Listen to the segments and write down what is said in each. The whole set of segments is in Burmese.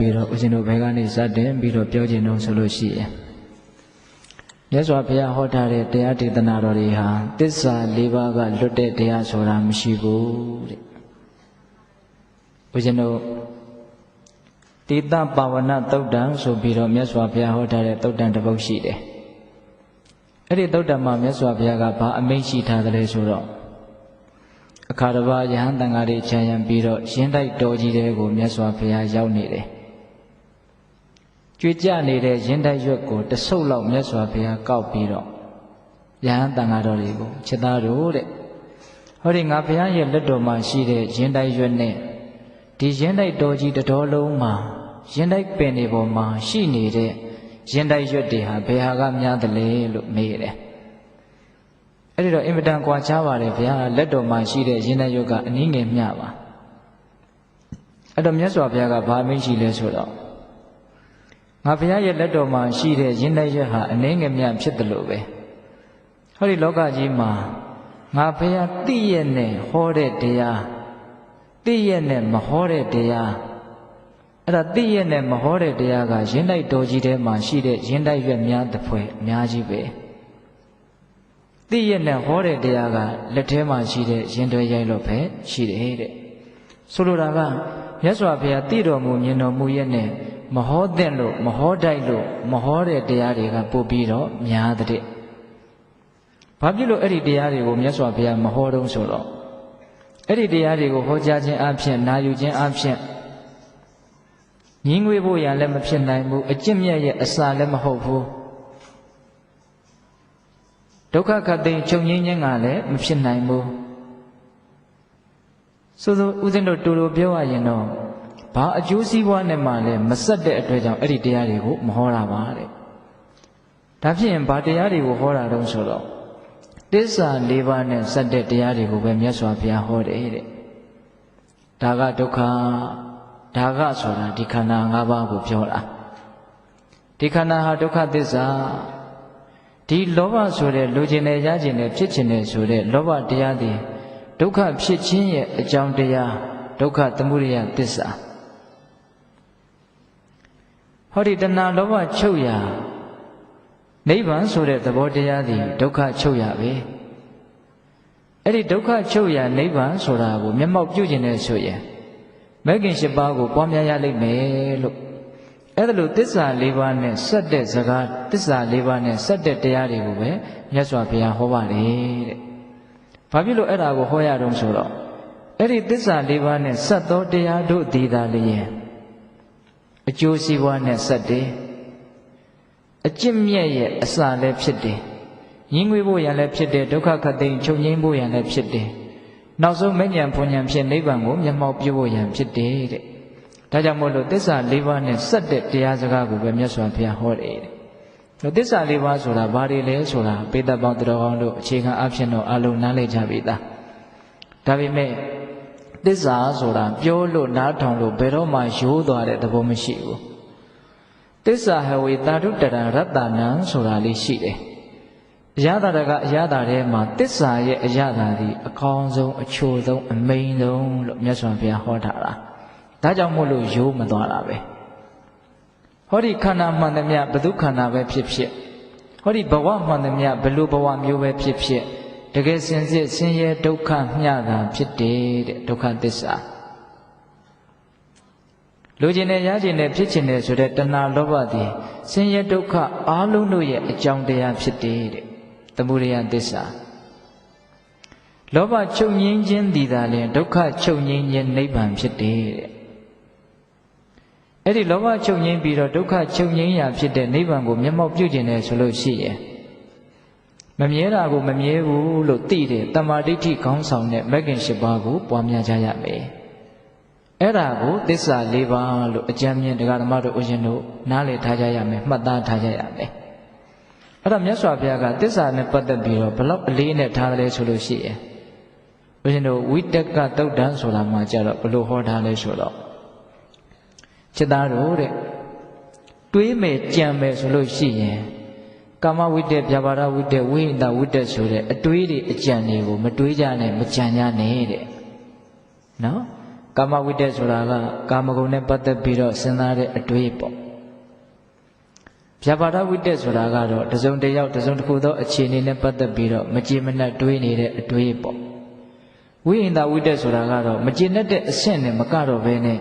ပြီးတော့ဦးဇင်းတို့ဘယ်ကနေစတင်ပြီးတော့ပြောခြင်းတော့ဆိုလို့ရှိရင်မြတ်စွာဘုရားဟောထားတဲ့တရားဒေသနာတော်တွေဟာသစ္စာ၄ပါးကလွတ်တဲ့တရားဆိုတာမရှိဘူးတဲ့ဦးဇင်းတို့တိတပါဝနသုတ်တံဆိုပြီးတော့မြတ်စွာဘုရားဟောထားတဲ့သုတ်တံတစ်ပုဒ်ရှိတယ်အဲ့ဒီသုတ်တံမှာမြတ်စွာဘုရားကဘာအမိန့်ရှိထားတယ်လဲဆိုတော့အခါတစ်ပါးယဟန်တန်ဃာတွေခြံရံပြီးတော့ရင်းတိုက်တော်ကြီးတဲ့ကိုမြတ်စွာဘုရားရောက်နေတယ်ကြွေကြနေတဲ့ရင်းတိုက်ရွက်ကိုတဆုပ်လောက်မြတ်စွာဘုရားကောက်ပြီးတော့ယဟန်တန်ဃာတော်တွေကိုခြေသားတို့တဲ့ဟောဒီငါဘုရားရဲ့လက်တော်မှာရှိတဲ့ရင်းတိုက်ရွက်နဲ့ဒီရင်းတိုက်တော်ကြီးတစ်တော်လုံးမှာရင်းတိုက်ပင်တွေပေါ်မှာရှိနေတဲ့ရင်းတိုက်ရွက်တွေဟာဘယ်ဟာကများသလဲလို့မေးတယ်အဲ့ဒီတော့အင်မတန်ကွာခြားပါတယ်ဗျာလက်တော်မှာရှိတဲ့ရင်းတိုက်ရွက်ကအနည်းငယ်မျှပါအဲ့တော့မြတ်စွာဘုရားကဘာမိန့်ရှိလဲဆိုတော့ငါဘုရားရဲ့လက်တော်မှာရှိတဲ့ရင်းတိုက်ရွက်ဟာအနည်းငယ်မျှဖြစ်တယ်လို့ပဲဟောဒီလောကကြီးမှာငါဘုရားသိရနဲ့ဟောတဲ့တရားသိရနဲ့မဟောတဲ့တရားအဲ့ဒါသိရနဲ့မဟောတဲ့တရားကရင်းတိုက်တော်ကြီးထဲမှာရှိတဲ့ရင်းတိုက်ရွက်များတစ်ဖွဲ့အများကြီးပဲသိရနဲ့ဟောတဲ့တရားကလက်ထဲမှာရှိတဲ့ရင်းတွဲရိုက်လို့ပဲရှိတယ်တဲ့ဆိုလိုတာကမြတ်စွာဘုရားသိတော်မူမြင်တော်မူရဲ့နဲ့မဟောတဲ့လို့မဟောတိုက်လို့မဟောတဲ့တရားတွေကပို့ပြီးတော့များတဲ့ဘာဖြစ်လို့အဲ့ဒီတရားတွေကိုမြတ်စွာဘုရားမဟောတော့ဆိုတော့အဲ့ဒီတရားတွေကိုဟောကြားခြင်းအပြင်နာယူခြင်းအပြင်ညီငွေဖို့ရလည်းမဖြစ်နိုင်ဘူးအကျင့်မြတ်ရဲ့အစာလည်းမဟုတ်ဘူးဒုက္ခခတ်သိမ်းချုပ်ငြိမ်းခြင်းကလည်းမဖြစ်နိုင်ဘူးဆိုတော့ဦးဇင်းတို့တူတူပြောရရင်တော့ဘာအကျိုးစီးပွားနဲ့မှလည်းမဆက်တဲ့အတွက်ကြောင့်အဲ့ဒီတရားတွေကိုမဟောတာပါတဲ့ဒါဖြစ်ရင်ဘာတရားတွေကိုဟောတာတုံးဆိုတော့သစ္စာ၄ပါးနဲ့ဆက်တဲ့တရားတွေကိုပဲမြတ်စွာဘုရားဟောတယ်တဲ့ဒါကဒုက္ခဒါကဆိုတာဒီခန္ဓာ၅ပါးကိုပြောတာဒီခန္ဓာဟာဒုက္ခသစ္စာဒီလောဘဆိုတဲ့လူကျင်တဲ့ရကျင်တဲ့ဖြစ်ကျင်တဲ့ဆိုတဲ့လောဘတရားသည်ဒုက္ခဖြစ်ခြင်းရဲ့အကြောင်းတရားဒုက္ခသမုဒယသစ္စာဟောဒီတဏှာလောဘချုပ်ရာနိဗ္ဗာန်ဆိုတဲ့သဘောတရားသည်ဒုက္ခချုပ်ရာပဲအဲ့ဒီဒုက္ခချုပ်ရာနိဗ္ဗာန်ဆိုတာကိုမျက်မှောက်ပြုခြင်းနဲ့ဆိုရင်မဂ္ဂင်၈ပါးကိုပွားများရလိမ့်မယ်လို့အဲ့ဒါလို့သစ္စာ၄ပါးနဲ့ဆက်တဲ့စကားသစ္စာ၄ပါးနဲ့ဆက်တဲ့တရားတွေကိုပဲမြတ်စွာဘုရားဟောပါတယ်တဲ့ဘာဖြစ်လို့အဲ့ဒါကိုဟောရတော့ဆိုတော့အဲ့ဒီသစ္စာ၄ပါးနဲ့ဆက်သောတရားတို့သည်သာလျင်အကျိုးစီးပွားနဲ့ဆက်တယ်အကျင့်မြတ်ရဲ့အစာလည်းဖြစ်တယ်ညှင်းငွေဖို့ရန်လည်းဖြစ်တယ်ဒုက္ခခတ်သိမ်းချုပ်ငြိမ်းဖို့ရန်လည်းဖြစ်တယ်နောက်ဆုံးမဉ္ဇဉ်ဖွဉ္ဇဉ်ဖြစ်နိဗ္ဗာန်ကိုမျက်မှောက်ပြုဖို့ရန်ဖြစ်တယ်တဲ့ဒါကြောင့်မို့လို့သစ္စာ၄ပါးနဲ့ဆက်တဲ့တရားစကားကိုပဲမြတ်စွာဘုရားဟောတယ်တဲ့သစ္စာ၄ပါးဆိုတာဘာတွေလဲဆိုတာပေတပေါင်းတော်ကောင်းတို့အခြေခံအဖြစ်တော့အလုံးနားလည်ကြပြီသားဒါပေမဲ့သစ္စာဆိုတာပြောလို့နားထောင်လို့ဘယ်တော့မှရိုးသွားတဲ့သဘောမရှိဘူးသစ္စာဟဝေတာတုတရံရတ္တနံဆိုတာလေးရှိတယ်အရသာတကအရသာထဲမှာသစ္စာရဲ့အရသာဒီအကောင်းဆုံးအချိုဆုံးအမိန်ဆုံးလို့မြတ်စွာဘုရားဟောထားတာဒါကြောင့်မို့လို့ရိုးမသွားတာပဲဟောဒီခန္ဓာမှန်သမျှဘု து ခန္ဓာပဲဖြစ်ဖြစ်ဟောဒီဘဝမှန်သမျှဘလူဘဝမျိုးပဲဖြစ်ဖြစ်တကယ်စင်စစ်ဆင်းရဲဒုက္ခမျှတာဖြစ်တယ်တဲ့ဒုက္ခသစ္စာလူကျင်တဲ့ရကျင်တဲ့ဖြစ်ကျင်တဲ့ဆိုတဲ့တဏှာလောဘသည်ဆင်းရဲဒုက္ခအားလုံးတို့ရဲ့အကြောင်းတရားဖြစ်တယ်တဲ့သမုဒယသစ္စာလောဘချုပ်ငြိမ်းခြင်းသည်သာလျှင်ဒုက္ခချုပ်ငြိမ်းခြင်းနိဗ္ဗာန်ဖြစ်တယ်တဲ့အဲ့ဒီလောဘချုပ်ငြိမ်းပြီးတော့ဒုက္ခချုပ်ငြိမ်းရာဖြစ်တဲ့နိဗ္ဗာန်ကိုမျက်မှောက်ပြုခြင်းနဲ့ဆိုလို့ရှိရင်မမြဲတာကိုမမြဲဘူးလို့သိတဲ့တမာဒိဋ္ဌိခေါင်းဆောင်တဲ့မဂ္ဂင်၈ပါးကိုပွားများကြရမယ်အဲ့ဒါကိုသစ္စာ၄ပါးလို့အကြံဉာဏ်တရားဓမ္မတို့ဦးဇင်းတို့နားလည်ထားကြရမယ်မှတ်သားထားကြရမယ်အဲ့တော့မြတ်စွာဘုရားကသစ္စာနဲ့ပတ်သက်ပြီးတော့ဘလောက်အလေးနဲ့ထားတယ်ဆိုလို့ရှိရင်ဦးဇင်းတို့ဝိတက္ကသုတ်တံဆိုတာမှကြတော့ဘလို့ဟောထားလဲဆိုတော့จิตသားတို့တဲ့တွေးမယ်ကြံမယ်ဆိုလို့ရှိရင်ကာမဝိတ္တဗျာပါဒဝိတ္တဝိဟိတဝိတ္တဆိုတဲ့အတွေးတွေအကြံတွေကိုမတွေးကြနဲ့မကြံကြနဲ့တဲ့နော် ကာမဝိတ္တဆိုတာကကာမဂုဏ်နဲ့ပတ်သက်ပြီးတော့စဉ်းစားတဲ့အတွေးပေါ့ဗျာပါဒဝိတ္တဆိုတာကတော့တစုံတစ်ယောက်တစုံတစ်ခုသောအခြေအနေနဲ့ပတ်သက်ပြီးတော့မကြည်မနှက်တွေးနေတဲ့အတွေးပေါ့ဝိဟိန္ဒဝိတ္တဆိုတာကတော့မကြည်နှက်တဲ့အဆင့်နဲ့မကတော့ဘဲနဲ့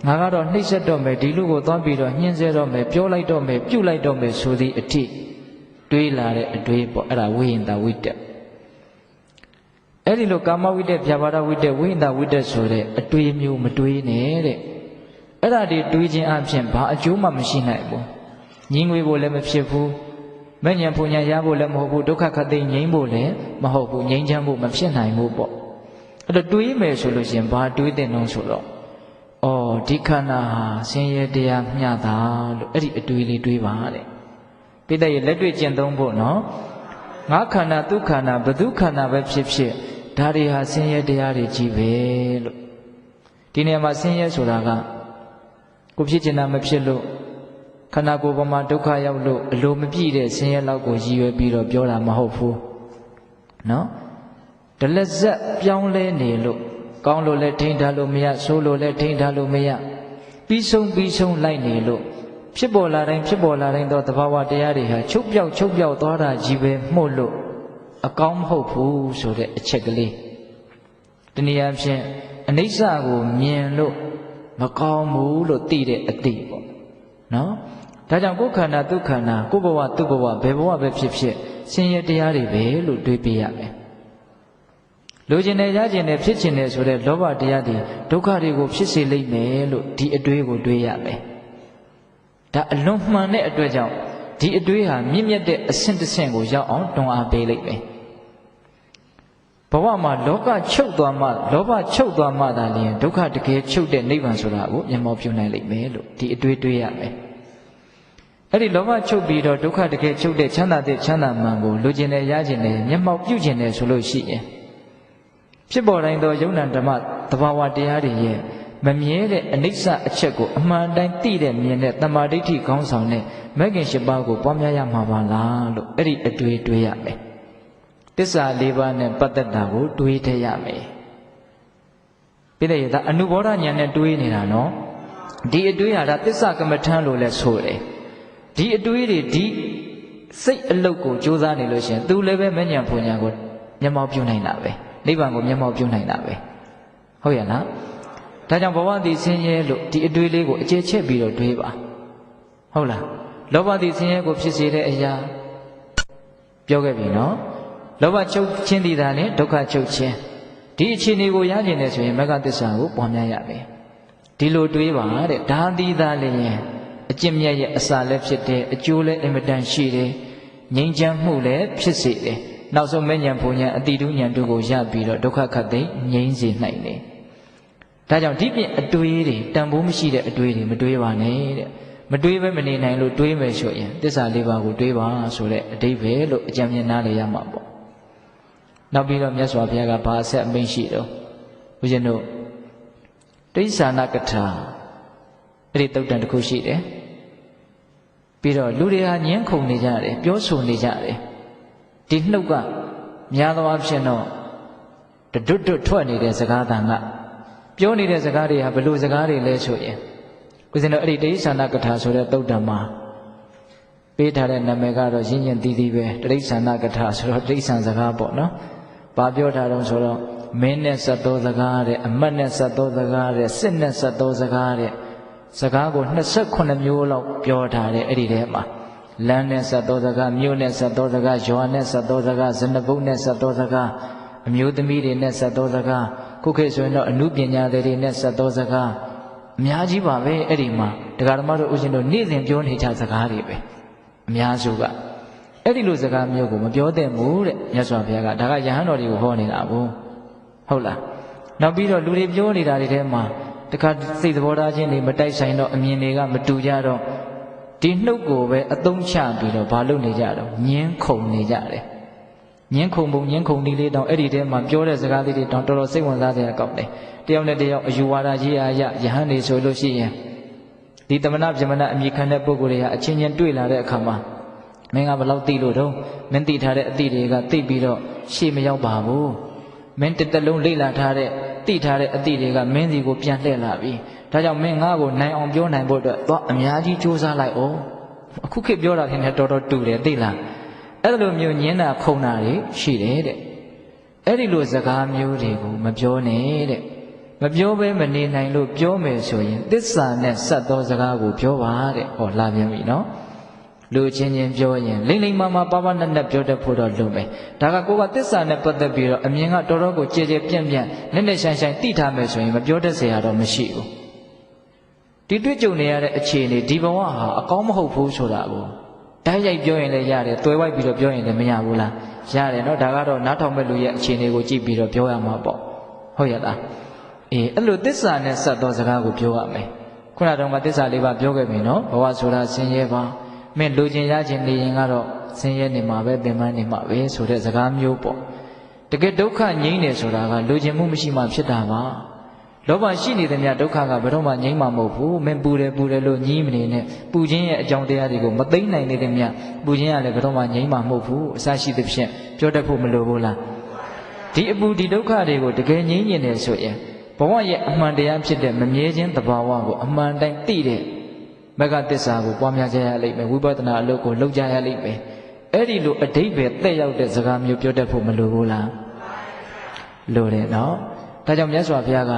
ငါကတော့နှိမ့်ဆက်တော့မယ်ဒီလူကိုသွားပြီးတော့ညှင်းဆဲတော့မယ်ပြောလိုက်တော့မယ်ပြုတ်လိုက်တော့မယ်ဆိုသည့်အထိတွေးလာတဲ့အတွေးပေါ့အဲ့ဒါဝိဟိန္ဒဝိတ္တအဲ့ဒီလိုကာမဝိတ္တဗျာပါဒဝိတ္တဝိဟိန္ဒဝိတ္တဆိုတဲ့အတွေးမျိုးမတွေးနဲ့တဲ့အဲ့ဒါတွေတွေးခြင်းအပြင်ဘာအကျိုးမှမရှိနိုင်ဘူးငြင်းငွေဖို့လည်းမဖြစ်ဘူးမဲ့ညာပူညာရဖို့လည်းမဟုတ်ဘူးဒုက္ခခတ်သိငြိမ်းဖို့လည်းမဟုတ်ဘူးငြိမ်းချမ်းဖို့မဖြစ်နိုင်ဘူးပေါ့အဲ့တော့တွေးမယ်ဆိုလို့ရှိရင်ဘာတွေးတဲ့နှုံးဆိုတော့ဩဒီခန္ဓာဟာဆင်းရဲတရားမျှတာလို့အဲ့ဒီအတွေးလေးတွေးပါတဲ့ပိဋကရဲ့လက်တွေ့ကျင့်သုံးဖို့နော်ငါခန္ဓာသူခန္ဓာဘသူခန္ဓာပဲဖြစ်ဖြစ်ဒါတွေဟာဆင်းရဲတရားတွေကြီးပဲလို့ဒီနေရာမှာဆင်းရဲဆိုတာကကိုဖြစ်ချင်တာမဖြစ်လို့ခန္ဓာကိုယ်ပေါ်မှာဒုက္ခရောက်လို့အလိုမပြည့်တဲ့ဆင်းရဲလောက်ကိုရည်ရွယ်ပြီးတော့ပြောတာမဟုတ်ဘူးနော်ဒလဇက်ပြောင်းလဲနေလို့ကောင်းလို့လည်းထိန်းထားလို့မရဆိုးလို့လည်းထိန်းထားလို့မရပြီးဆုံးလိုက်နေလို့ဖြစ်ပေါ်လာတိုင်းသောသဘာဝတရားတွေဟာချုပ်ပြောက်သွားတာကြီးပဲမှုတ်လို့အကောင်းမဟုတ်ဘူးဆိုတဲ့အချက်ကလေးတနည်းအားဖြင့်အနိစ္စကိုမြင်လို့မကောင်းဘူးလို့သိတဲ့အသိပေါ့နော်ဒါကြောင့်ကိုယ်ခန္ဓာသူခန္ဓာကိုယ်ဘဝသူဘဝဘယ်ဘဝပဲဖြစ်ဖြစ်ဆင်းရဲတရားတွေပဲလို့တွေးပြရမယ်လိုချင်တယ်ရချင်တယ်ဖြစ်ချင်တယ်ဆိုတဲ့လောဘတရားတွေဒုက္ခတွေကိုဖြစ်စေလိမ့်မယ်လို့ဒီအတွေးကိုတွေးရမယ်ဒါအလွန်မှန်တဲ့အတွက်ကြောင့်ဒီအတွေးဟာမြင့်မြတ်တဲ့အဆင့်တစ်ဆင့်ကိုရောက်အောင်တွန်းအားပေးလိုက်မယ်ဘဝမှာလောဘချုပ်သွားမှသာလျှင်ဒုက္ခတကယ်ချုပ်တဲ့နိဗ္ဗာန်ဆိုတာကိုမျက်မှောက်ပြုနိုင်လိမ့်မယ်လို့ဒီအတွေးတွေးရမယ်အဲ့ဒီလောဘချုပ်ပြီးတော့ဒုက္ခတကယ်ချုပ်တဲ့ချမ်းသာတဲ့ချမ်းသာမှန်ကိုလိုချင်တယ်ရချင်တယ်မျက်မှောက်ပြုချင်တယ်ဆိုလို့ရှိရင်ဖြစ်ပေါ်တိုင်းသောယုံ nant ဓမ္မသဘာဝတရားတွေရဲ့မမြဲတဲ့အနိစ္စအချက်ကိုအမှန်တိုင်းသိတဲ့မြင်တဲ့တမာဒိဋ္ဌိခေါင်းဆောင်တဲ့မဂ္ဂင်၈ပါးကိုပွားများရမှာပါလားလို့အဲ့ဒီအတွေးတွေးရမယ်သစ္စာ၄ပါးနဲ့ပတ်သက်တာကိုတွေးထည့်ရမယ်ပြည့်တဲ့ရတာအနုဘောဓဉာဏ်နဲ့တွေးနေတာနော်ဒီအတွေးဟာဒါသစ္စာကမ္မထံလို့လည်းဆိုတယ်ဒီအတွေးတွေဒီစိတ်အလုတ်ကိုကြိုးစားနေလို့ရှိရင်သူလည်းပဲမဉဏ်ဖွညာကိုမျက်မှောက်ပြုနိုင်တာပဲနိဗ္ဗာန်ကိုမျက်မှောက်ပြုနိုင်တာပဲဟုတ်ရလားဒါကြောင့်ဘဝတည်ဆင်းရဲလို့ဒီအတွေးလေးကိုအခြေချက်ပြီးတော့တွေးပါဟုတ်လားလောဘတည်ဆင်းရဲကိုဖြစ်စေတဲ့အရာပြောခဲ့ပြီနော်လောဘချုပ်ခြင်းတည်တာနဲ့ဒုက္ခချုပ်ခြင်းဒီအခြေအနေကိုရကျင်နေဆိုရင်မဂ္ဂသစ္စာကိုပွားများရမယ်ဒီလိုတွေးပါတဲ့ဒါသီးသားလည်းအကျင့်မြတ်ရဲ့အစာလည်းဖြစ်တယ်အကျိုးလည်းအင်မတန်ရှိတယ်ငြိမ်းချမ်းမှုလည်းဖြစ်စေတယ်နောက်ဆုံးမဉဏ်ဘုံဉဏ်အတိတုဉဏ်တို့ကိုရပြီးတော့ဒုက္ခခတ်သိငြိမ်းစေနိုင်တယ်ဒါကြောင့်ဒီပြင်အတွေးတွေတန်ဖိုးမရှိတဲ့အတွေးတွေမတွေးပါနဲ့တဲ့မတွေးပဲမနေနိုင်လို့တွေးမယ်ဆိုရင်သစ္စာ၄ပါးကိုတွေးပါဆိုတဲ့အဓိပ္ပာယ်လို့အကြံဉာဏ်နားလည်ရမှာပေါ့နောက်ပြီးတော့မြတ်စွာဘုရားကဘာအဆက်အမိန့်ရှိတော့ဘုရားတို့တိစ္ဆာနာကထာအဲ့ဒီတုတ်တန်တစ်ခုရှိတယ်ပြီးတော့လူတွေဟာညှင်းခုန်နေကြတယ်ပြောဆိုနေကြတယ်ဒီနှုတ်ကများသောအားဖြင့်တော့တွတ်ထွက်နေတဲ့စကားတန်ကပြောနေတဲ့စကားတွေဟာဘယ်လိုစကားတွေလဲဆိုရင်ဦးဇင်းတို့အဲ့ဒီတိစ္ဆာနာကထာဆိုတဲ့တုတ်တန်မှာပေးထားတဲ့နာမည်ကတော့ရင်းရင်တီးတီးပဲတိစ္ဆာနာကထာဆိုတော့တိစ္ဆာန်စကားပေါ့နော်။ဘာပြောထားတော့ဆိုတော့မင်းနဲ့ဆက်သောစကားတဲ့အမတ်နဲ့ဆက်သောစကားတဲ့စစ်နဲ့ဆက်သောစကားတဲ့စကားကို28မျိုးလောက်ပြောထားတဲ့အဲ့ဒီထဲမှာလမ်းနဲ့ဆက်သောစကားမြို့နဲ့ဆက်သောစကားရွာနဲ့ဆက်သောစကားဇနပုတ်နဲ့ဆက်သောစကားအမျိုးသမီးတွေနဲ့ဆက်သောစကားခုခေတ်ဆိုရင်တော့အနုပညာတွေနဲ့ဆက်သောစကားအများကြီးပါပဲအဲ့ဒီမှာဒကာဓမ္မတို့ဦးရှင်တို့နေ့စဉ်ပြောနေကြစကားတွေပဲအများစုကအဲ့ဒီလိုစကားမျိုးကိုမပြောသင့်ဘူးတဲ့မြတ်စွာဘုရားကဒါကယဟန်တော်တွေကိုဟောနေတာကိုဟုတ်လားနောက်ပြီးတော့လူတွေပြောနေတာတွေထဲမှာတခါစိတ်သဘောထားချင်းတွေမတိုက်ဆိုင်တော့အမြင်တွေကမတူကြတော့ဒီနှုတ်ကိုပဲအသုံးချပြီးတော့ဘာလုပ်နေကြတော့ညင်းခုန်နေကြတယ်ညင်းခုန်ပုံညင်းခုန်ဒီလေးတောင်အဲ့ဒီထဲမှာပြောတဲ့စကားလေးတွေတောင်တော်တော်စိတ်ဝင်စားစရာကောင်းတယ်တယောက်နဲ့တယောက်အယူဝါဒရေးအားရယဟန်တွေဆိုလို့ရှိရင်ဒီတမနာပြမနာအမိခံတဲ့ပုဂ္ဂိုလ်တွေဟာအချင်းချင်းတွေ့လာတဲ့အခါမှာမင်းကဘယ်လောက်သိလို့တော့မင်းသိထားတဲ့အသည့်တွေကသိပြီးတော့ရှေ့မရောက်ပါဘူးမင်းတစ်တလုံးလေ့လာထားတဲ့တ တိထားတဲ့အတိတွေကမင်းစီကိုပြန်လှည့်လာပြီဒါကြောင့်မင်းငါ့ကိုနိုင်အောင်ပြောနိုင်ဖို့အတွက်သွားအများကြီးကြိုးစားလိုက်အောင်အခုခေတ်ပြောတာခင်ဗျတော်တော်တူတယ်သိလားအဲ့လိုမျိုးညင်းတာခုံတာတွေရှိတယ်တဲ့အဲ့ဒီလိုစကားမျိုးတွေကိုမပြောနဲ့တဲ့မပြောဘဲမနေနိုင်လို့ပြောမယ်ဆိုရင်သစ္စာနဲ့ဆက်သောစကားကိုပြောပါတဲ့ဟောလာပြန်ပြီနော်လူချင်းချင်းပြောရင်လိမ့်လိမ့်မာမာပါပါနက်နက်ပြောတတ်ဖို့တော့လိုမယ်ဒါကကိုကသစ္စာနဲ့ပတ်သက်ပြီးတော့အမြင်ကတော်တော်ကိုကြည်ကြည်ပြန့်ပြန့်နက်နက်ရှိုင်းရှိုင်းသိထားမယ်ဆိုရင်မပြောတတ်เสียရတော့မရှိဘူးဒီတွေ့ကြုံနေရတဲ့အခြေအနေဒီဘဝဟာအကောင်းမဟုတ်ဘူးဆိုတာကိုတိုက်ရိုက်ပြောရင်လည်းရတယ်သွယ်ဝိုက်ပြီးတော့ပြောရင်လည်းမရဘူးလားရတယ်နော်ဒါကတော့နားထောင်မဲ့လူရဲ့အခြေအနေကိုကြည့်ပြီးတော့ပြောရမှာပေါ့ဟုတ်ရဲ့လားအဲ့လိုသစ္စာနဲ့ဆက်သောစကားကိုပြောရမယ်ခုနကတော့သစ္စာလေးပါပြောခဲ့ပြီနော်ဘဝဆိုတာဆင်းရဲပါမင်းလူချင်းရချင်းနေရင်ကတော့ဆင်းရဲနေမှာပဲပင်ပန်းနေမှာပဲဆိုတဲ့စကားမျိုးပေါ့တကယ်ဒုက္ခငြိမ်းတယ်ဆိုတာကလူချင်းမှုမရှိမှဖြစ်တာပါလောဘရှိနေတဲ့မြတ်ဒုက္ခကဘယ်တော့မှငြိမ်းမှာမဟုတ်ဘူးမင်းပူတယ်လို့ညှီးမနေနဲ့ပူခြင်းရဲ့အကြောင်းတရားတွေကိုမသိနိုင်နေတဲ့မြတ်ပူခြင်းကလည်းဘယ်တော့မှငြိမ်းမှာမဟုတ်ဘူးအစရှိသဖြင့်ပြောတတ်ဖို့မလိုဘူးလားဒီအပူဒီဒုက္ခတွေကိုတကယ်ငြိမ်းကျင်တယ်ဆိုရင်ဘဝရဲ့အမှန်တရားဖြစ်တဲ့မမြဲခြင်းသဘာဝကိုအမှန်တိုင်းသိတဲ့မဂ္ဂသစ္စာကိုပွားများကြရလိမ့်မယ်ဝိပဿနာအလုပ်ကိုလုပ်ကြရလိမ့်မယ်အဲ့ဒီလိုအဓိပ္ပာယ်သက်ရောက်တဲ့စကားမျိုးပြောတတ်ဖို့မလိုဘူးလားလိုတယ်နော်ဒါကြောင့်မြတ်စွာဘုရားက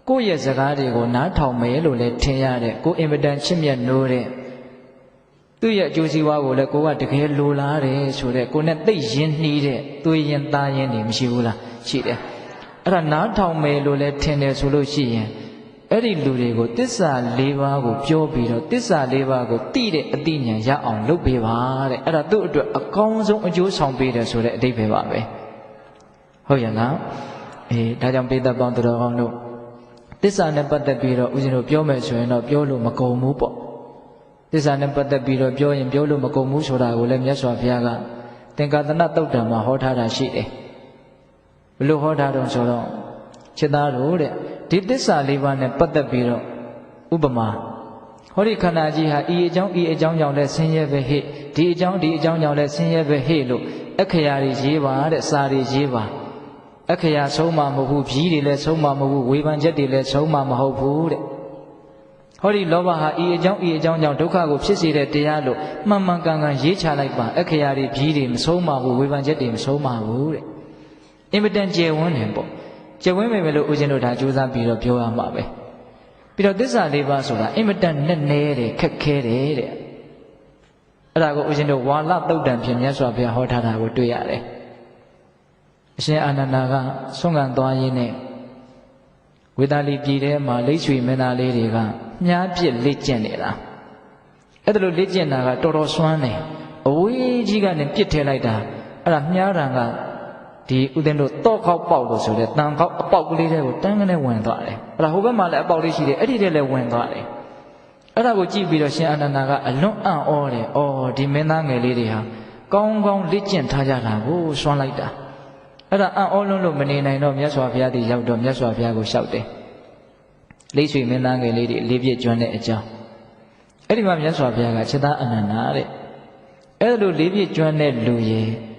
ကိုယ့်ရဲ့စကားတွေကိုနားထောင်မယ်လို့လည်းထင်ရတဲ့ကိုအင်မတန်ချစ်မြတ်နိုးတဲ့သူ့ရဲ့အကျိုးစီးပွားကိုလည်းကိုကတကယ်လိုလားတယ်ဆိုတဲ့ကိုနဲ့သိရင်းနှီးတဲ့သွေးရင်သားရင်နေမရှိဘူးလားရှိတယ်အဲ့ဒါနားထောင်မယ်လို့လည်းထင်တယ်ဆိုလို့ရှိရင်အဲ့ဒီလူတွေကိုသစ္စာ၄ပါးကိုပြောပြီးတော့သစ္စာ၄ပါးကိုသိတဲ့အသိဉာဏ်ရအောင်လုပ်ပေးပါတဲ့အဲ့ဒါသူ့အတွက်အကောင်းဆုံးအကျိုးဆောင်ပေးတယ်ဆိုတဲ့အဓိပ္ပာယ်ပါပဲဟုတ်ရဲ့လားဒါကြောင့်ပိဋကပေါင်းသူတော်ကောင်းတို့သစ္စာနဲ့ပတ်သက်ပြီးတော့ဦးဇင်းတို့ပြောမယ်ဆိုရင်တော့ပြောလို့မကုန်ဘူးပေါ့သစ္စာနဲ့ပတ်သက်ပြီးတော့ပြောရင်ပြောလို့မကုန်ဘူးဆိုတာကိုလည်းမြတ်စွာဘုရားကသင်္ကာသနသုတ်တံမှာဟောထားတာရှိတယ်ဘယ်လိုဟောထားတော့ဆိုတော့ခြေသားတို့တဲ့ဒီသစ္စာ၄ပါးနဲ့ပတ်သက်ပြီးတော့ဥပမာဟောဒီခန္ဓာကြီးဟာဤအကြောင်းကြောင့်လည်းဆင်းရဲပဲဟဲ့ဒီအကြောင်းကြောင့်လည်းဆင်းရဲပဲဟဲ့လို့အခရာတွေရေးပါတဲ့စာတွေရေးပါအခရာဆုံးမမဟုတ်ဘူးဖြီးတွေလည်းဆုံးမမဟုတ်ဘူးဝေဖန်ချက်တွေလည်းဆုံးမမဟုတ်ဘူးတဲ့ဟောဒီလောဘဟာဤအကြောင်းကြောင့်ဒုက္ခကိုဖြစ်စေတဲ့တရားလို့မှန်မှန်ကန်ကန်ရေးချလိုက်ပါအခရာတွေဖြီးတွေမဆုံးမဘူးဝေဖန်ချက်တွေမဆုံးမဘူးတဲ့အင်မတန်ကျယ်ဝန်းတယ်ပေါ့ကျယ်ဝန်းမယ်လို့ဦးဇင်းတို့ဒါကြိုးစားပြီးတော့ပြောရမှာပဲပြီးတော့သစ္စာ၄ပါးဆိုတာအင်မတန်နဲ့နဲတယ်ခက်ခဲတယ်တဲ့အဲ့ဒါကိုဦးဇင်းတို့ဝါလသုတ်တံဖြင့်မြတ်စွာဘုရားဟောထားတာကိုတွေ့ရတယ်အရှင်အာနန္ဒာကဆွမ်းခံသွားရင်းနဲ့ဝေသာလီပြည်ထဲမှာလိတ်ရွှေမင်းသားလေးတွေကမြားပြစ်လေ့ကျင့်နေတာအဲ့ဒါလိုလေ့ကျင့်တာကတော်တော်စွမ်းတယ်အဝေးကြီးကနေပြစ်ထည့်လိုက်တာအဲ့ဒါမြားတံကဒီဥဒင်းတို့တော့ခောက်ပေါက်လို့ဆိုတဲ့တန်ခောက်အပေါက်ကလေးတွေကိုတန်းကနေဝင်သွားတယ်အဲ့ဒါဟိုဘက်မှာလည်းအပေါက်လေးရှိတယ်အဲ့ဒီထဲလည်းဝင်သွားတယ်အဲ့ဒါကိုကြည့်ပြီးတော့ရှင်အာနန္ဒာကအလွန်အံ့ဩတယ်ဒီမင်းသားငယ်လေးတွေဟာကောင်းကောင်းလေ့ကျင့်ထားကြတာကိုစွမ်းလိုက်တာအဲ့ဒါအံ့ဩလုံးလို့မနေနိုင်တော့မြတ်စွာဘုရားတည်ရောက်တော့မြတ်စွာဘုရားကိုလျှောက်တယ်လိတ်ဆွေမင်းသားငယ်လေးတွေလေးပြည့်ကျွမ်းတဲ့အကြောင်းအဲ့ဒီမှာမြတ်စွာဘုရားကခြေသားအနန္ဒာတဲ့အဲ့လိုလေးပြည့်ကျွမ်းတဲ့လူရဲ့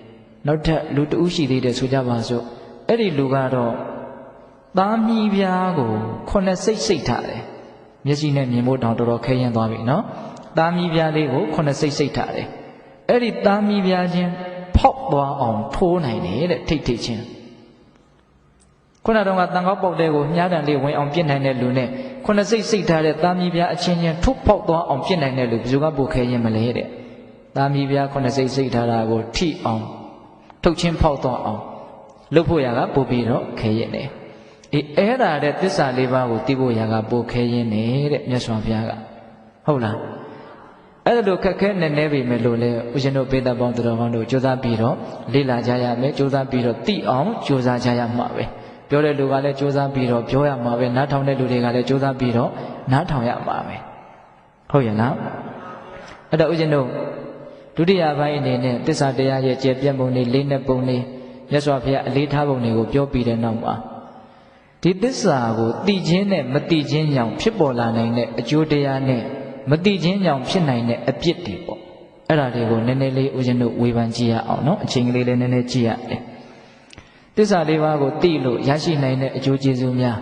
နောက်ထပ်လူတဦးရှိသေးတယ်ဆိုကြပါစို့အဲ့ဒီလူကတော့သားမီးပြားကိုခုနှစ်စိတ်ထားတယ်မျက်စိနဲ့မြင်ဖို့တောင်တော်တော်ခဲရင်သွားပြီနော်သားမီးပြားလေးကိုခုနှစ်စိတ်ထားတယ်အဲ့ဒီသားမီးပြားချင်းဖောက်သွားအောင်ထိုးနိုင်တယ်တဲ့ထိတ်ချင်းခုနတုန်းကတန်ကောက်ပေါက်တဲ့ကိုမြားတံလေးဝင်အောင်ပြစ်နိုင်တဲ့လူနဲ့ခုနှစ်စိတ်ထားတဲ့သားမီးပြားအချင်းချင်းထုတ်ဖောက်သွားအောင်ပြစ်နိုင်တဲ့လူဘယ်သူကပိုခဲရင်မလဲတဲ့သားမီးပြားခုနှစ်စိတ်ထားတာကိုထိအောင်ထုတ်ချင်းဖောက်သွားအောင်လုပ်ဖို့ရကပို့ပြီးတော့ခဲရင်တယ်အဲ့ဒါတဲ့သစ္စာ၄ပါးကိုသိဖို့ရကပို့ခဲရင်တဲ့မြတ်စွာဘုရားကဟုတ်လားအဲ့ဒါလိုခက်ခဲနေနေပြီမယ်လို့လေဦးဇင်းတို့ပိဋကပေါင်းသူတော်ကောင်းတို့ကြိုးစားပြီးတော့လေ့လာကြရမယ်ကြိုးစားပြီးတော့သိအောင်ကြိုးစားကြရမှာပဲပြောတဲ့လူကလည်းကြိုးစားပြီးတော့ပြောရမှာပဲနားထောင်တဲ့လူတွေကလည်းကြိုးစားပြီးတော့နားထောင်ရမှာပဲဟုတ်ရဲ့လားအဲ့တော့ဦးဇင်းတို့ဒုတိယပိုင်းအနေနဲ့သစ္စာတရားရဲ့ကျယ်ပြန့်ပုံတွေလေးနဲ့ပုံတွေမြတ်စွာဘုရားအလေးထားပုံတွေကိုပြောပြီးတဲ့နောက်မှာဒီသစ္စာကိုသိခြင်းနဲ့မသိခြင်းကြောင့်ဖြစ်ပေါ်လာနိုင်တဲ့အကျိုးတရားနဲ့မသိခြင်းကြောင့်ဖြစ်နိုင်တဲ့အပြစ်တွေပေါ့အဲ့ဒါတွေကိုနည်းနည်းလေးဦးဇင်းတို့ဝေဖန်ကြည့်ရအောင်နော်အချိန်ကလေးလည်းနည်းနည်းကြည့်ရတယ် သစ္စာလေးပါးကိုသိလို့ရရှိနိုင်တဲ့အကျိုးကျေးဇူးများ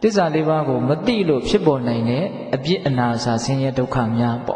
သစ္စာလေးပါးကိုမသိလို့ဖြစ်ပေါ်နိုင်တဲ့အပြစ်အနာစာဆင်းရဲဒုက္ခများပေါ့